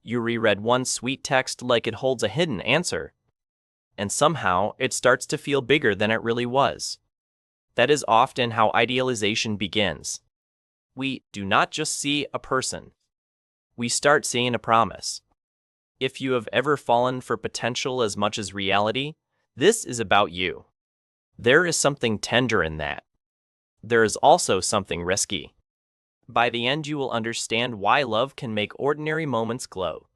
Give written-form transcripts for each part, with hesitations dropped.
You reread one sweet text like it holds a hidden answer, and somehow it starts to feel bigger than it really was. That is often how idealization begins. We do not just see a person, we start seeing a promise. If you have ever fallen for potential as much as reality, this is about you. There is something tender in that. There is also something risky. By the end, you will understand why love can make ordinary moments glow.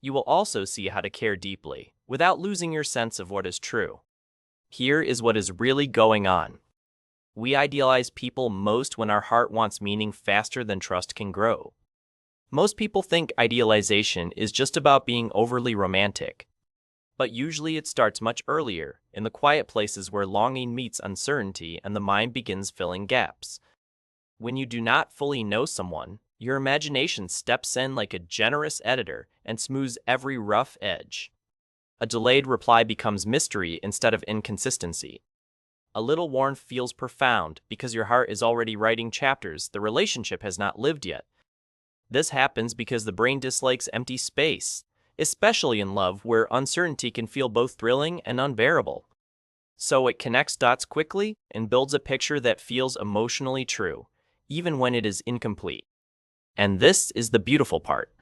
You will also see how to care deeply, without losing your sense of what is true. Here is what is really going on. We idealize people most when our heart wants meaning faster than trust can grow. Most people think idealization is just about being overly romantic. But usually it starts much earlier, in the quiet places where longing meets uncertainty and the mind begins filling gaps. When you do not fully know someone, your imagination steps in like a generous editor and smooths every rough edge. A delayed reply becomes mystery instead of inconsistency. A little warmth feels profound because your heart is already writing chapters the relationship has not lived yet. This happens because the brain dislikes empty space, especially in love where uncertainty can feel both thrilling and unbearable. So it connects dots quickly and builds a picture that feels emotionally true, even when it is incomplete. And this is the beautiful part.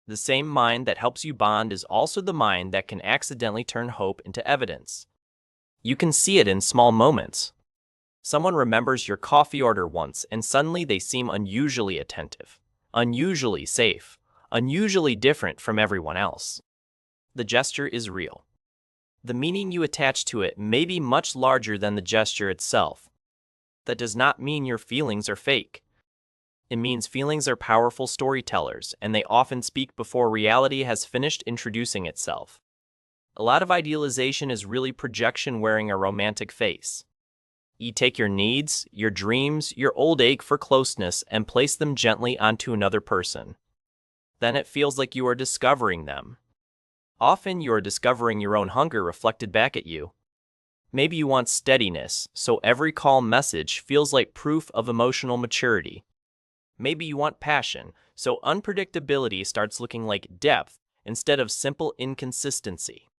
The same mind that helps you bond is also the mind that can accidentally turn hope into evidence. You can see it in small moments. Someone remembers your coffee order once and suddenly they seem unusually attentive, unusually safe, unusually different from everyone else. The gesture is real. The meaning you attach to it may be much larger than the gesture itself. That does not mean your feelings are fake. It means feelings are powerful storytellers, and they often speak before reality has finished introducing itself. A lot of idealization is really projection wearing a romantic face. You take your needs, your dreams, your old ache for closeness, and place them gently onto another person. Then it feels like you are discovering them. Often you are discovering your own hunger reflected back at you. Maybe you want steadiness, so every calm message feels like proof of emotional maturity. Maybe you want passion, so unpredictability starts looking like depth instead of simple inconsistency.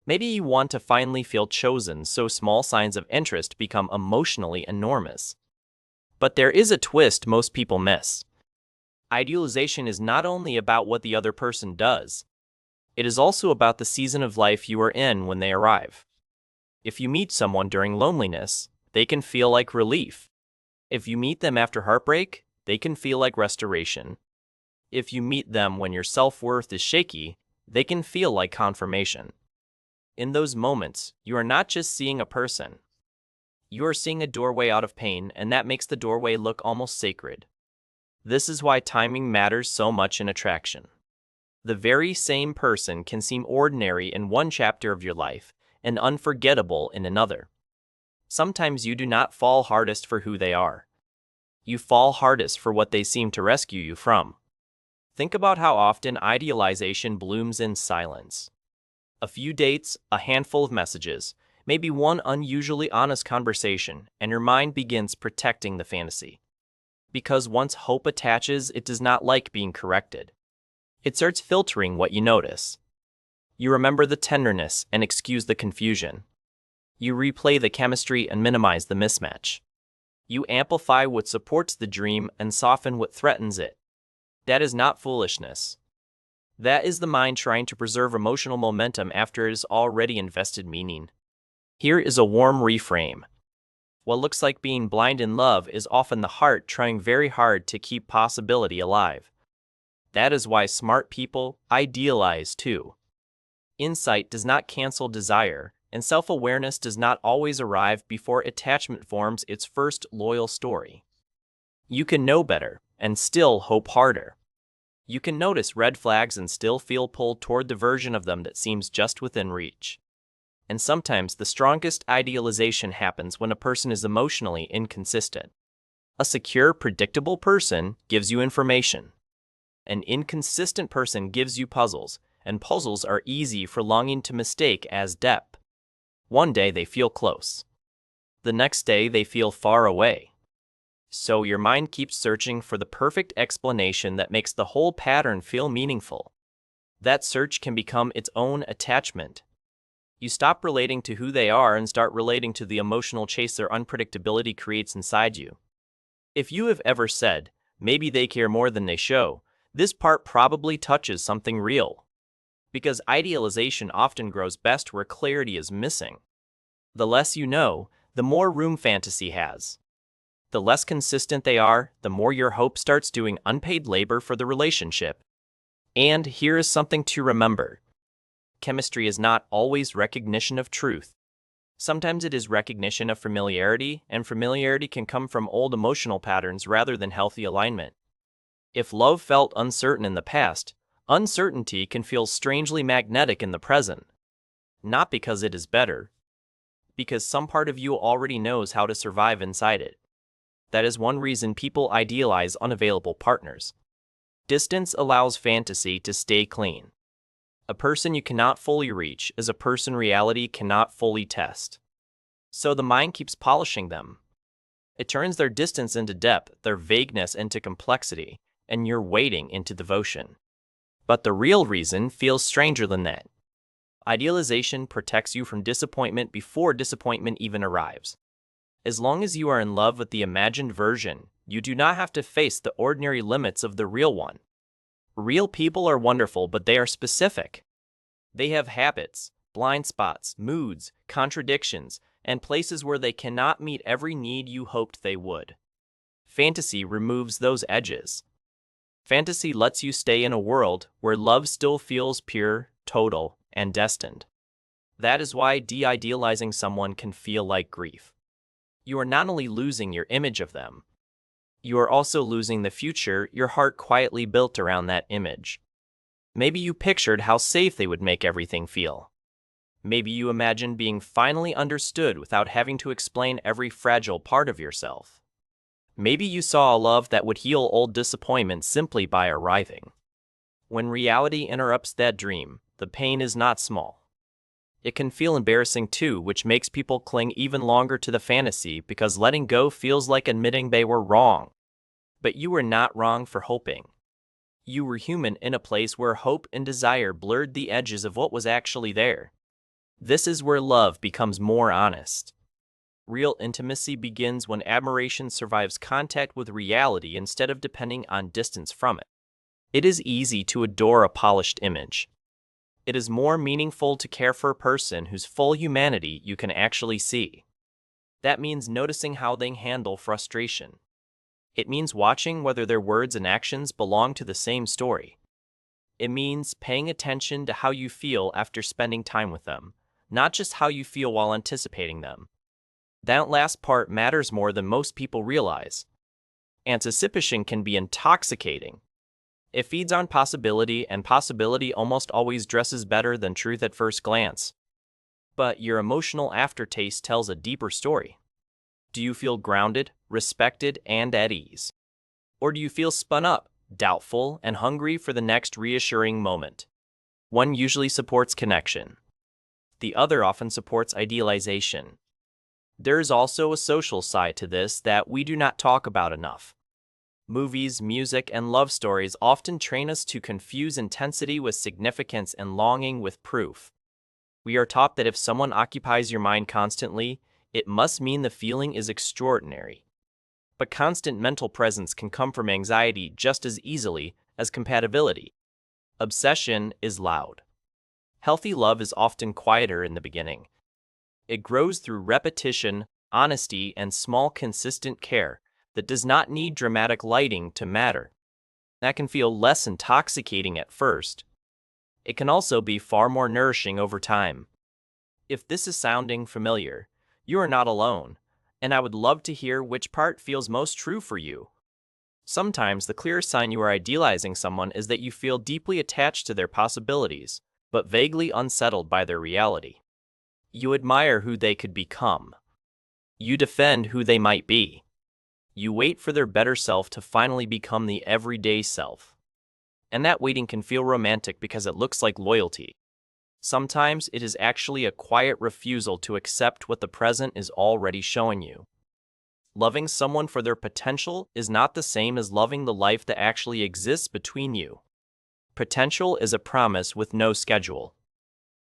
Maybe you want to finally feel chosen, so small signs of interest become emotionally enormous. But there is a twist most people miss. Idealization is not only about what the other person does, it is also about the season of life you are in when they arrive. If you meet someone during loneliness, they can feel like relief. If you meet them after heartbreak, they can feel like restoration. If you meet them when your self-worth is shaky, they can feel like confirmation. In those moments, you are not just seeing a person. You are seeing a doorway out of pain, and that makes the doorway look almost sacred. This is why timing matters so much in attraction. The very same person can seem ordinary in one chapter of your life and unforgettable in another. Sometimes you do not fall hardest for who they are. You fall hardest for what they seem to rescue you from. Think about how often idealization blooms in silence. A few dates, a handful of messages, maybe one unusually honest conversation, and your mind begins protecting the fantasy. Because once hope attaches, it does not like being corrected. It starts filtering what you notice. You remember the tenderness and excuse the confusion. You replay the chemistry and minimize the mismatch. You amplify what supports the dream and soften what threatens it. That is not foolishness. That is the mind trying to preserve emotional momentum after it has already invested meaning. Here is a warm reframe. What looks like being blind in love is often the heart trying very hard to keep possibility alive. That is why smart people idealize too. Insight does not cancel desire, and self-awareness does not always arrive before attachment forms its first loyal story. You can know better and still hope harder. You can notice red flags and still feel pulled toward the version of them that seems just within reach. And sometimes the strongest idealization happens when a person is emotionally inconsistent. A secure, predictable person gives you information. An inconsistent person gives you puzzles, and puzzles are easy for longing to mistake as depth. One day they feel close. The next day they feel far away. So your mind keeps searching for the perfect explanation that makes the whole pattern feel meaningful. That search can become its own attachment. You stop relating to who they are and start relating to the emotional chase their unpredictability creates inside you. If you have ever said, maybe they care more than they show, this part probably touches something real. Because idealization often grows best where clarity is missing. The less you know, the more room fantasy has. The less consistent they are, the more your hope starts doing unpaid labor for the relationship. And here is something to remember. Chemistry is not always recognition of truth. Sometimes it is recognition of familiarity, and familiarity can come from old emotional patterns rather than healthy alignment. If love felt uncertain in the past, uncertainty can feel strangely magnetic in the present. Not because it is better, because some part of you already knows how to survive inside it. That is one reason people idealize unavailable partners. Distance allows fantasy to stay clean. A person you cannot fully reach is a person reality cannot fully test. So the mind keeps polishing them. It turns their distance into depth, their vagueness into complexity, and your waiting into devotion. But the real reason feels stranger than that. Idealization protects you from disappointment before disappointment even arrives. As long as you are in love with the imagined version, you do not have to face the ordinary limits of the real one. Real people are wonderful, but they are specific. They have habits, blind spots, moods, contradictions, and places where they cannot meet every need you hoped they would. Fantasy removes those edges. Fantasy lets you stay in a world where love still feels pure, total, and destined. That is why de-idealizing someone can feel like grief. You are not only losing your image of them, you are also losing the future your heart quietly built around that image. Maybe you pictured how safe they would make everything feel. Maybe you imagined being finally understood without having to explain every fragile part of yourself. Maybe you saw a love that would heal old disappointment simply by arriving. When reality interrupts that dream, the pain is not small. It can feel embarrassing too, which makes people cling even longer to the fantasy because letting go feels like admitting they were wrong. But you were not wrong for hoping. You were human in a place where hope and desire blurred the edges of what was actually there. This is where love becomes more honest. Real intimacy begins when admiration survives contact with reality instead of depending on distance from it. It is easy to adore a polished image. It is more meaningful to care for a person whose full humanity you can actually see. That means noticing how they handle frustration. It means watching whether their words and actions belong to the same story. It means paying attention to how you feel after spending time with them, not just how you feel while anticipating them. That last part matters more than most people realize. Anticipation can be intoxicating. It feeds on possibility, and possibility almost always dresses better than truth at first glance. But your emotional aftertaste tells a deeper story. Do you feel grounded, respected, and at ease? Or do you feel spun up, doubtful, and hungry for the next reassuring moment? One usually supports connection. The other often supports idealization. There is also a social side to this that we do not talk about enough. Movies, music, and love stories often train us to confuse intensity with significance and longing with proof. We are taught that if someone occupies your mind constantly, it must mean the feeling is extraordinary. But constant mental presence can come from anxiety just as easily as compatibility. Obsession is loud. Healthy love is often quieter in the beginning. It grows through repetition, honesty, and small consistent care that does not need dramatic lighting to matter. That can feel less intoxicating at first. It can also be far more nourishing over time. If this is sounding familiar, you are not alone, and I would love to hear which part feels most true for you. Sometimes the clearest sign you are idealizing someone is that you feel deeply attached to their possibilities, but vaguely unsettled by their reality. You admire who they could become. You defend who they might be. You wait for their better self to finally become the everyday self. And that waiting can feel romantic because it looks like loyalty. Sometimes it is actually a quiet refusal to accept what the present is already showing you. Loving someone for their potential is not the same as loving the life that actually exists between you. Potential is a promise with no schedule.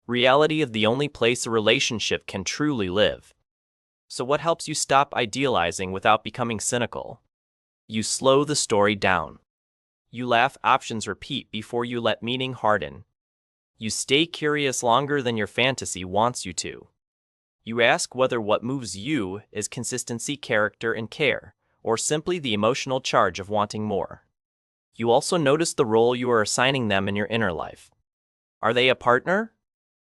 Reality is the only place a relationship can truly live. So what helps you stop idealizing without becoming cynical? You slow the story down. You laugh options repeat before you let meaning harden. You stay curious longer than your fantasy wants you to. You ask whether what moves you is consistency, character, and care, or simply the emotional charge of wanting more. You also notice the role you are assigning them in your inner life. Are they a partner?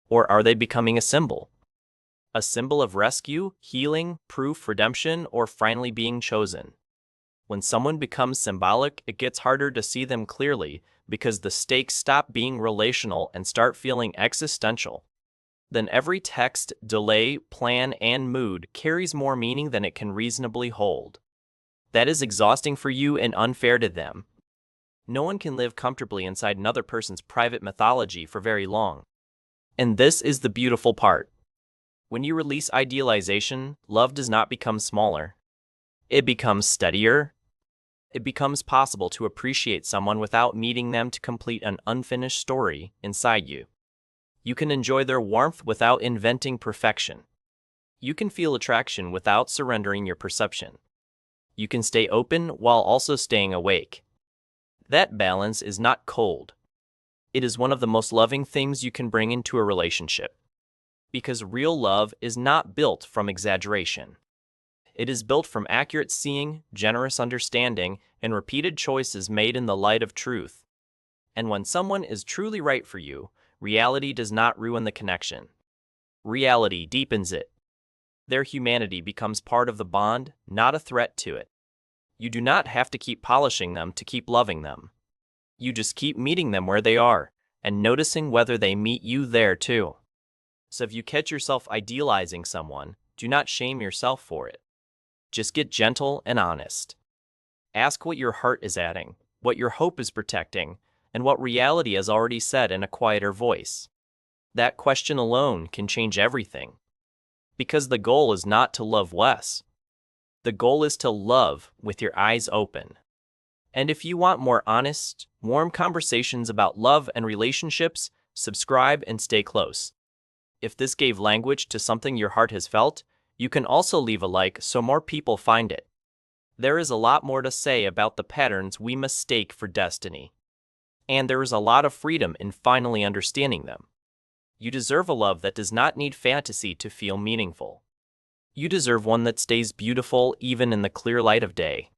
Or are they becoming a symbol? A symbol of rescue, healing, proof, redemption, or finally being chosen? When someone becomes symbolic, it gets harder to see them clearly because the stakes stop being relational and start feeling existential. Then every text, delay, plan, and mood carries more meaning than it can reasonably hold. That is exhausting for you and unfair to them. No one can live comfortably inside another person's private mythology for very long. And this is the beautiful part. When you release idealization, love does not become smaller. It becomes steadier. It becomes possible to appreciate someone without needing them to complete an unfinished story inside you. You can enjoy their warmth without inventing perfection. You can feel attraction without surrendering your perception. You can stay open while also staying awake. That balance is not cold. It is one of the most loving things you can bring into a relationship. Because real love is not built from exaggeration. It is built from accurate seeing, generous understanding, and repeated choices made in the light of truth. And when someone is truly right for you, reality does not ruin the connection. Reality deepens it. Their humanity becomes part of the bond, not a threat to it. You do not have to keep polishing them to keep loving them. You just keep meeting them where they are, and noticing whether they meet you there too. So if you catch yourself idealizing someone, do not shame yourself for it. Just get gentle and honest. Ask what your heart is adding, what your hope is protecting, and what reality has already said in a quieter voice. That question alone can change everything. Because the goal is not to love less. The goal is to love with your eyes open. And if you want more honest, warm conversations about love and relationships, subscribe and stay close. If this gave language to something your heart has felt, you can also leave a like so more people find it. There is a lot more to say about the patterns we mistake for destiny. And there is a lot of freedom in finally understanding them. You deserve a love that does not need fantasy to feel meaningful. You deserve one that stays beautiful even in the clear light of day.